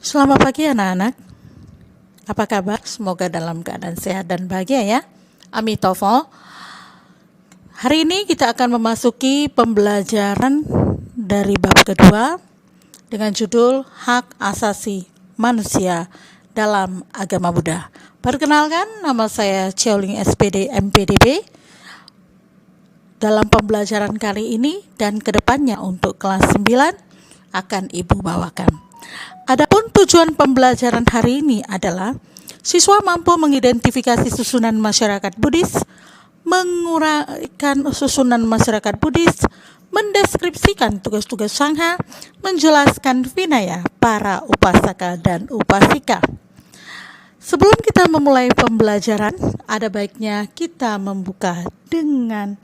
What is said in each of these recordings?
Selamat pagi anak-anak. Apa kabar? Semoga dalam keadaan sehat dan bahagia ya. Amitofo. Hari ini kita akan memasuki pembelajaran dari bab kedua dengan judul Hak Asasi Manusia dalam Agama Buddha. Perkenalkan, nama saya Cheoling SPD MPDB. Dalam pembelajaran kali ini dan kedepannya untuk kelas 9 akan Ibu bawakan. Adapun tujuan pembelajaran hari ini adalah siswa mampu mengidentifikasi susunan masyarakat Buddhis, menguraikan susunan masyarakat Buddhis, mendeskripsikan tugas-tugas Sangha, menjelaskan vinaya para upasaka dan upasika. Sebelum kita memulai pembelajaran, ada baiknya kita membuka dengan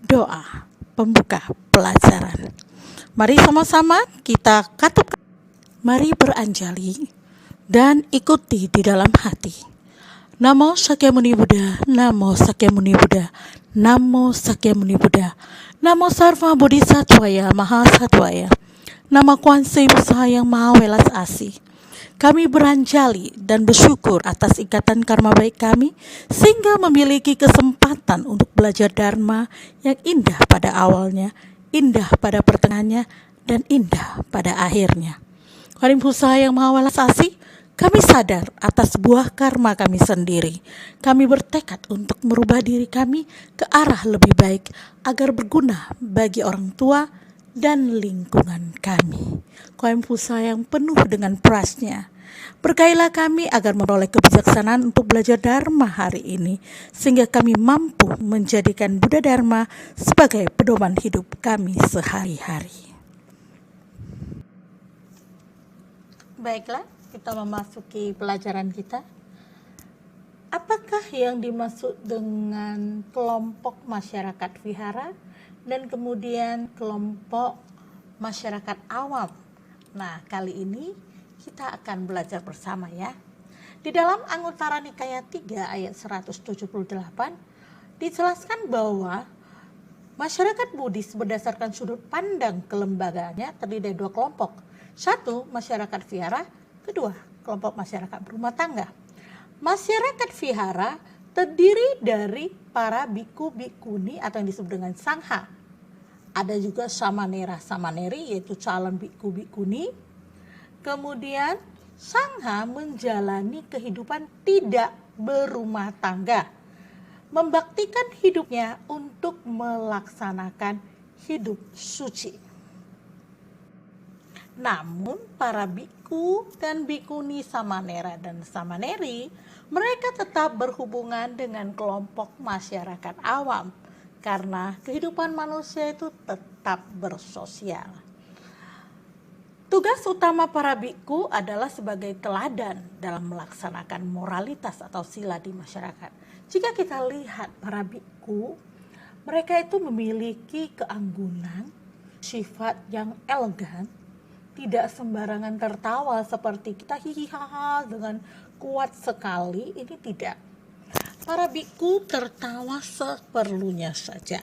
doa pembuka pelajaran. Mari sama-sama kita katupkan. Mari beranjali dan ikuti di dalam hati. Namo Sakyamuni Buddha, Namo Sakyamuni Buddha, Namo Sakyamuni Buddha, Namo Sarva Bodhisattvaya Mahasattvaya, Nama Kuanse Usaha yang Maha Welas Asih. Kami beranjali dan bersyukur atas ikatan karma baik kami sehingga memiliki kesempatan untuk belajar Dharma yang indah pada awalnya, indah pada pertengahannya, dan indah pada akhirnya. Karim Usaha yang Maha Welas Asih, kami sadar atas buah karma kami sendiri. Kami bertekad untuk merubah diri kami ke arah lebih baik agar berguna bagi orang tua dan lingkungan kami. Karim Usaha yang penuh dengan prasnya. Berkailah kami agar memperoleh kebijaksanaan untuk belajar Dharma hari ini, sehingga kami mampu menjadikan Buddha Dharma sebagai pedoman hidup kami sehari-hari. Baiklah, kita memasuki pelajaran kita. Apakah yang dimaksud dengan kelompok masyarakat vihara dan kemudian kelompok masyarakat awam? Nah, kali ini kita akan belajar bersama ya. Di dalam Anguttara Nikaya 3 ayat 178 dijelaskan bahwa masyarakat Buddhis berdasarkan sudut pandang kelembagaannya terdiri dari dua kelompok. Satu, masyarakat vihara. Kedua, kelompok masyarakat berumah tangga. Masyarakat vihara terdiri dari para biku bikuni atau yang disebut dengan sangha. Ada juga samanera samaneri yaitu calon biku bikuni. Kemudian sangha menjalani kehidupan tidak berumah tangga, membaktikan hidupnya untuk melaksanakan hidup suci. Namun para biku dan bikuni samanera dan samaneri, mereka tetap berhubungan dengan kelompok masyarakat awam karena kehidupan manusia itu tetap bersosial. Tugas utama para biku adalah sebagai teladan dalam melaksanakan moralitas atau sila di masyarakat. Jika kita lihat para biku, mereka itu memiliki keanggunan, sifat yang elegan, tidak sembarangan tertawa seperti kita hihihaha dengan kuat sekali, ini tidak. Para biku tertawa seperlunya saja.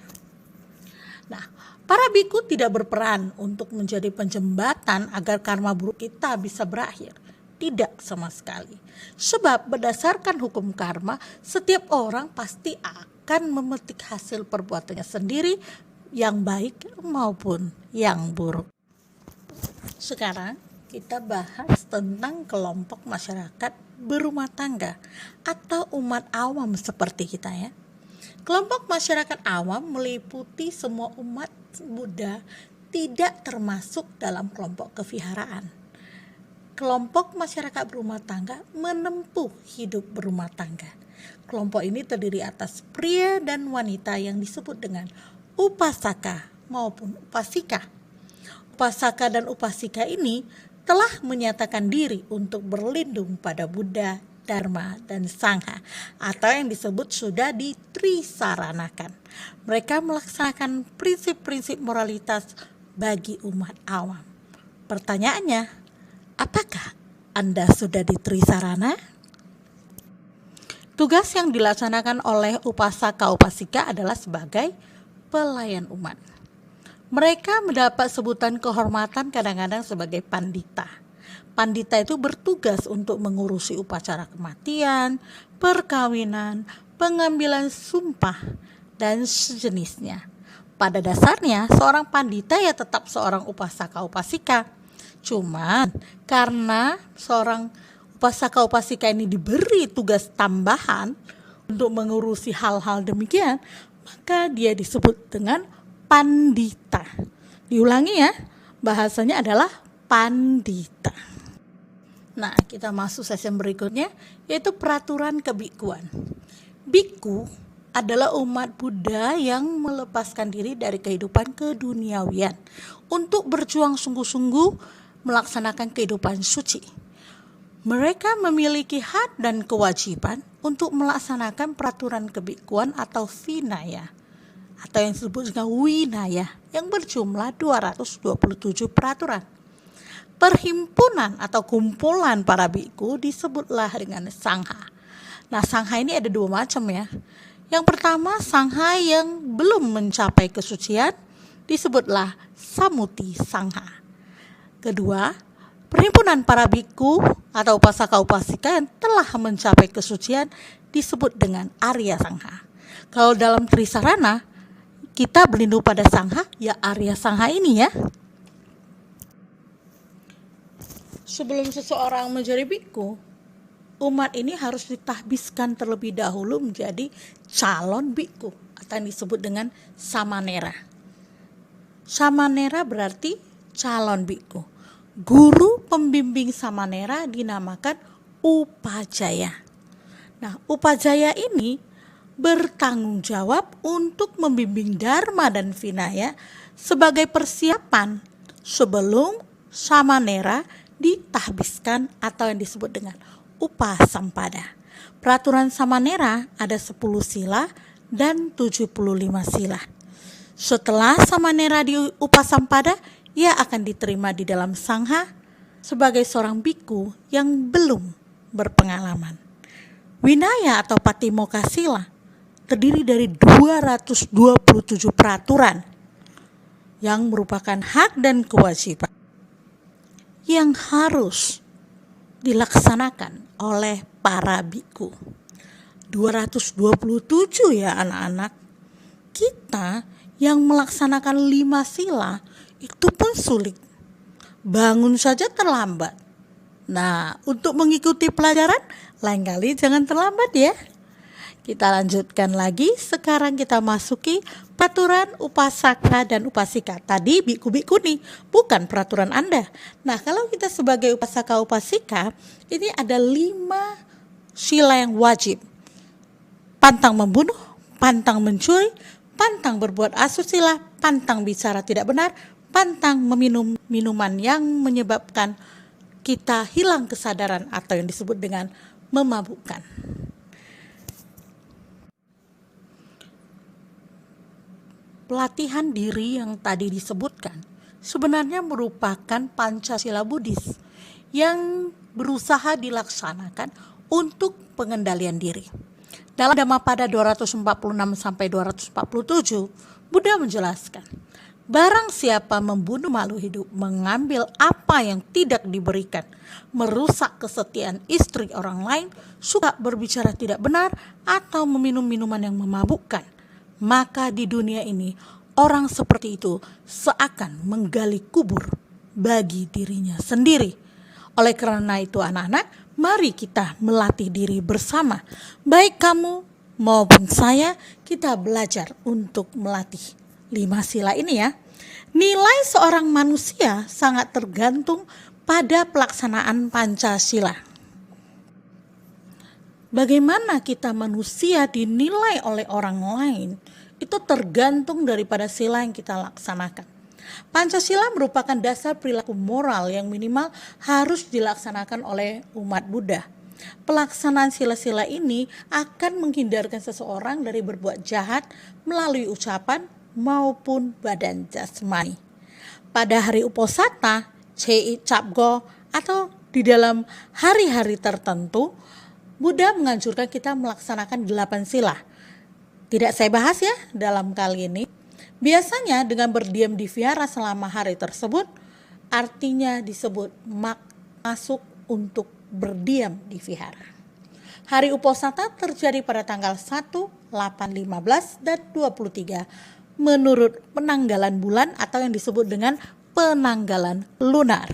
Nah, para biku tidak berperan untuk menjadi penjembatan agar karma buruk kita bisa berakhir. Tidak sama sekali. Sebab berdasarkan hukum karma, setiap orang pasti akan memetik hasil perbuatannya sendiri, yang baik maupun yang buruk. Sekarang kita bahas tentang kelompok masyarakat berumah tangga atau umat awam seperti kita ya. Kelompok masyarakat awam meliputi semua umat Buddha, tidak termasuk dalam kelompok keviharaan. Kelompok masyarakat berumah tangga menempuh hidup berumah tangga. Kelompok ini terdiri atas pria dan wanita yang disebut dengan upasaka maupun upasika. Upasaka dan upasika ini telah menyatakan diri untuk berlindung pada Buddha, Dharma, dan Sangha atau yang disebut sudah ditrisaranakan. Mereka melaksanakan prinsip-prinsip moralitas bagi umat awam. Pertanyaannya, apakah Anda sudah ditrisarana? Tugas yang dilaksanakan oleh upasaka-upasika adalah sebagai pelayan umat. Mereka mendapat sebutan kehormatan kadang-kadang sebagai pandita. Pandita itu bertugas untuk mengurusi upacara kematian, perkawinan, pengambilan sumpah, dan sejenisnya. Pada dasarnya, seorang pandita ya tetap seorang upasaka-upasika. Cuman karena seorang upasaka-upasika ini diberi tugas tambahan untuk mengurusi hal-hal demikian, maka dia disebut dengan pandita. Diulangi ya, bahasanya adalah pandita. Nah, kita masuk sesi berikutnya, yaitu peraturan kebikuan. Biku adalah umat Buddha yang melepaskan diri dari kehidupan keduniawian untuk berjuang sungguh-sungguh melaksanakan kehidupan suci. Mereka memiliki hak dan kewajiban untuk melaksanakan peraturan kebikuan atau vinaya, atau yang disebut dengan winaya, yang berjumlah 227 peraturan. Perhimpunan atau kumpulan para biku disebutlah dengan sangha. Nah, sangha ini ada dua macam ya. Yang pertama, sangha yang belum mencapai kesucian disebutlah samuti sangha. Kedua, perhimpunan para biku atau upasaka-upasika yang telah mencapai kesucian disebut dengan Arya Sangha. Kalau dalam Trisarana, kita berlindung pada sangha, ya Arya Sangha ini ya. Sebelum seseorang menjadi biku, umat ini harus ditahbiskan terlebih dahulu menjadi calon biku atau yang disebut dengan samanera. Samanera berarti calon biku. Guru pembimbing samanera dinamakan upajaya. Nah, upajaya ini bertanggung jawab untuk membimbing dharma dan vinaya sebagai persiapan sebelum samanera ditahbiskan atau yang disebut dengan upasampada. Peraturan samanera ada 10 sila dan 75 sila. Setelah samanera di upasampada, ia akan diterima di dalam sangha sebagai seorang biku yang belum berpengalaman. Winaya atau patimokkha sila terdiri dari 227 peraturan yang merupakan hak dan kewajiban yang harus dilaksanakan oleh para biku. 227 ya anak-anak. Kita yang melaksanakan 5 sila itu pun sulit. Bangun saja terlambat. Nah, untuk mengikuti pelajaran lain kali jangan terlambat ya. Kita lanjutkan lagi. Sekarang kita masuki peraturan upasaka dan upasika. Tadi biku-biku nih, bukan peraturan Anda. Nah, kalau kita sebagai upasaka upasika, ini ada 5 sila yang wajib. Pantang membunuh, pantang mencuri, pantang berbuat asusila, pantang bicara tidak benar, pantang meminum minuman yang menyebabkan kita hilang kesadaran atau yang disebut dengan memabukkan. Pelatihan diri yang tadi disebutkan sebenarnya merupakan Pancasila Buddhis yang berusaha dilaksanakan untuk pengendalian diri. Dalam Dhammapada 246 sampai 247, Buddha menjelaskan, barang siapa membunuh makhluk hidup, mengambil apa yang tidak diberikan, merusak kesetiaan istri orang lain, suka berbicara tidak benar, atau meminum minuman yang memabukkan, maka di dunia ini orang seperti itu seakan menggali kubur bagi dirinya sendiri. Oleh karena itu anak-anak, mari kita melatih diri bersama. Baik kamu maupun saya, kita belajar untuk melatih 5 sila ini ya. Nilai seorang manusia sangat tergantung pada pelaksanaan Pancasila. Bagaimana kita manusia dinilai oleh orang lain itu tergantung daripada sila yang kita laksanakan. Pancasila merupakan dasar perilaku moral yang minimal harus dilaksanakan oleh umat Buddha. Pelaksanaan sila-sila ini akan menghindarkan seseorang dari berbuat jahat melalui ucapan maupun badan jasmani. Pada hari Uposatha, Chei Capgo, atau di dalam hari-hari tertentu, Buddha menganjurkan kita melaksanakan 8 sila. Tidak saya bahas ya dalam kali ini. Biasanya dengan berdiam di vihara selama hari tersebut, artinya disebut masuk untuk berdiam di vihara. Hari Uposatha terjadi pada tanggal 1, 8, 15, dan 23 menurut penanggalan bulan atau yang disebut dengan penanggalan lunar.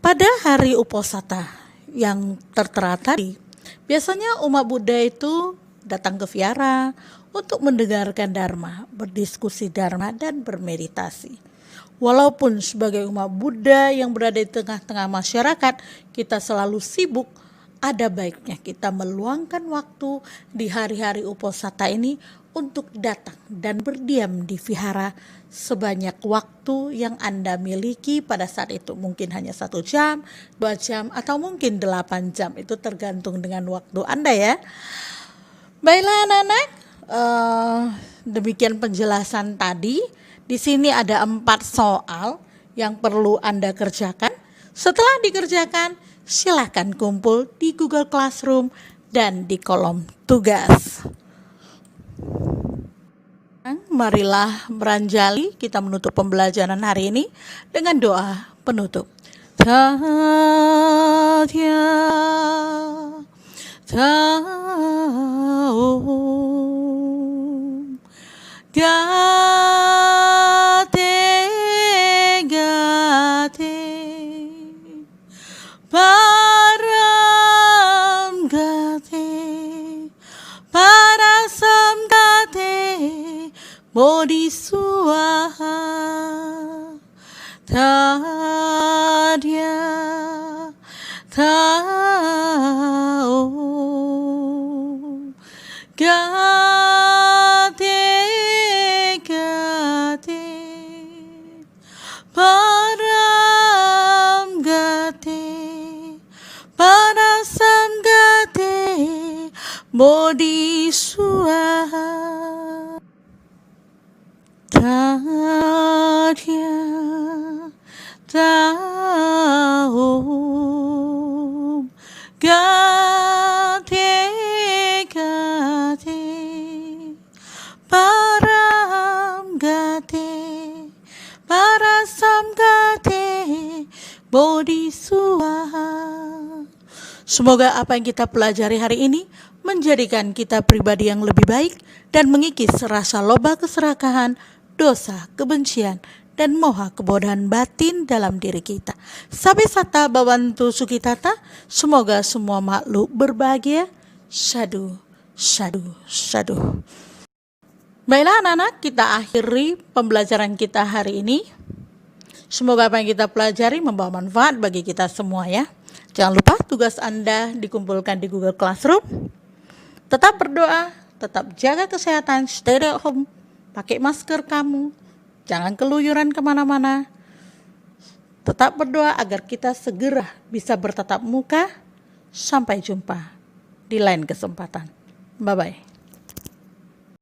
Pada hari Uposatha yang tertera tadi, biasanya umat Buddha itu datang ke vihara untuk mendengarkan dharma, berdiskusi dharma, dan bermeditasi. Walaupun sebagai umat Buddha yang berada di tengah-tengah masyarakat, kita selalu sibuk, ada baiknya kita meluangkan waktu di hari-hari Uposatha ini untuk datang dan berdiam di vihara sebanyak waktu yang Anda miliki pada saat itu. Mungkin hanya 1 jam, 2 jam, atau mungkin 8 jam. Itu tergantung dengan waktu Anda ya. Baiklah anak-anak, demikian penjelasan tadi. Di sini ada 4 soal yang perlu Anda kerjakan. Setelah dikerjakan, silakan kumpul di Google Classroom dan di kolom tugas. Marilah beranjali, kita menutup pembelajaran hari ini dengan doa penutup. Tatya Taum Param gate, parasam gate, bodhiswaha, tadya, taum, gate, param gate, parasam gate, bodhiswaha, tadya, taum, gate, param gate, parasam gate, bodhiswaha. Semoga apa yang kita pelajari hari ini menjadikan kita pribadi yang lebih baik dan mengikis rasa loba keserakahan, dosa, kebencian, dan moha kebodohan batin dalam diri kita. Sabe sata bawantu sukitata, semoga semua makhluk berbahagia. Sadu, sadu, sadu. Baiklah anak-anak, kita akhiri pembelajaran kita hari ini. Semoga apa yang kita pelajari membawa manfaat bagi kita semua ya. Jangan lupa tugas Anda dikumpulkan di Google Classroom. Tetap berdoa, tetap jaga kesehatan, stay at home, pakai masker kamu, jangan keluyuran kemana-mana. Tetap berdoa agar kita segera bisa bertatap muka. Sampai jumpa di lain kesempatan. Bye-bye.